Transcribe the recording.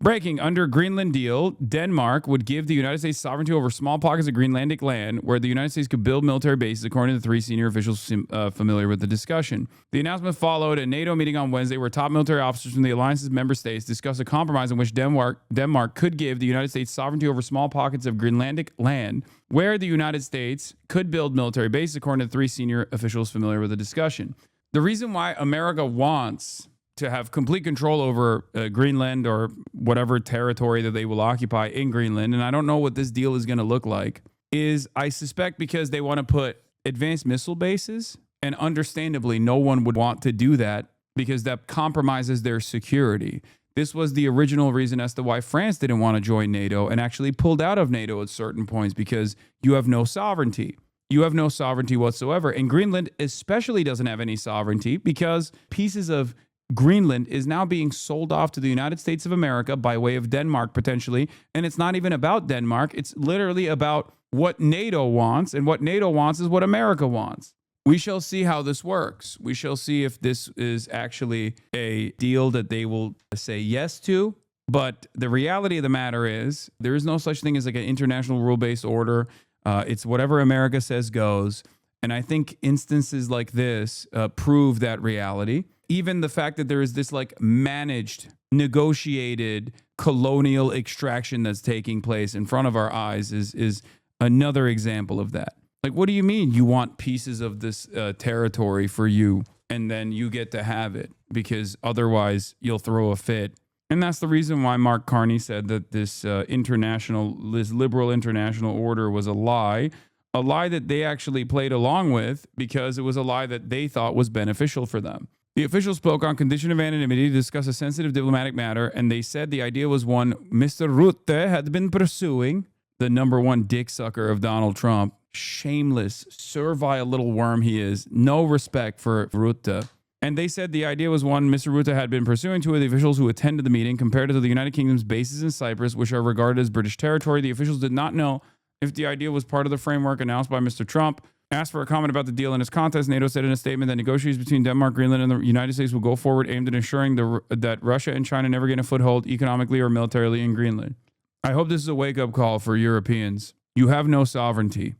Breaking, under Greenland deal, Denmark would give the United States sovereignty over small pockets of Greenlandic land where the United States could build military bases, according to the 3 senior officials familiar with the discussion. The announcement followed a NATO meeting on Wednesday where top military officers from the alliance's member states discussed a compromise in which Denmark could give the United States sovereignty over small pockets of Greenlandic land where the United States could build military bases, according to 3 senior officials familiar with the discussion. The reason why America wants to have complete control over Greenland or whatever territory that they will occupy in Greenland, and I don't know what this deal is going to look like, is I suspect because they want to put advanced missile bases, and understandably, no one would want to do that because that compromises their security. This was the original reason as to why France didn't want to join NATO and actually pulled out of NATO at certain points, because you have no sovereignty. You have no sovereignty whatsoever. And Greenland especially doesn't have any sovereignty because pieces of Greenland is now being sold off to the United States of America by way of Denmark potentially. And it's not even about Denmark. It's literally about what NATO wants. And what NATO wants is what America wants. We shall see how this works. We shall see if this is actually a deal that they will say yes to. But the reality of the matter is there is no such thing as like an international rule-based order. It's whatever America says goes. And I think instances like this prove that reality. Even the fact that there is this like managed, negotiated colonial extraction that's taking place in front of our eyes is another example of that. Like, what do you mean you want pieces of this territory for you and then you get to have it because otherwise you'll throw a fit? And that's the reason why Mark Carney said that this liberal international order was a lie that they actually played along with because it was a lie that they thought was beneficial for them. The official spoke on condition of anonymity to discuss a sensitive diplomatic matter, and they said the idea was one Mr. Rutte had been pursuing, the number one dick sucker of Donald Trump. Shameless, servile little worm he is. No respect for Rutte. And they said the idea was one Mr. Rutte had been pursuing. 2 of the officials who attended the meeting compared it to the United Kingdom's bases in Cyprus, which are regarded as British territory. The officials did not know if the idea was part of the framework announced by Mr. Trump. Asked for a comment about the deal in its context, NATO said in a statement that negotiations between Denmark, Greenland, and the United States will go forward aimed at ensuring that Russia and China never gain a foothold economically or militarily in Greenland. I hope this is a wake-up call for Europeans. You have no sovereignty.